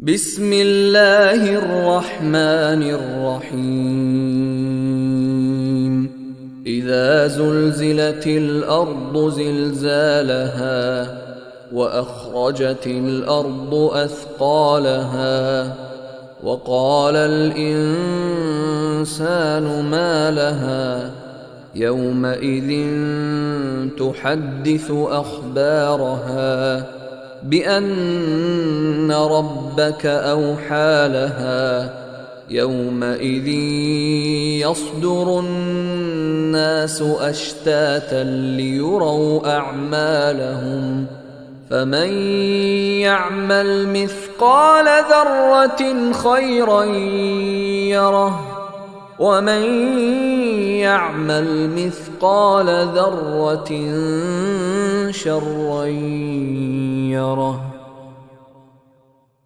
بسم الله الرحمن الرحيم إذا زلزلت الأرض زلزالها وأخرجت الأرض أثقالها وقال الإنسان ما لها يومئذ تحدث أخبارها بأن ربك أوحى لها يومئذ يصدر الناس أشتاتا ليروا أعمالهم فمن يعمل مثقال ذرة خيرا يره ومن يعمل مثقال ذرة شرا يره.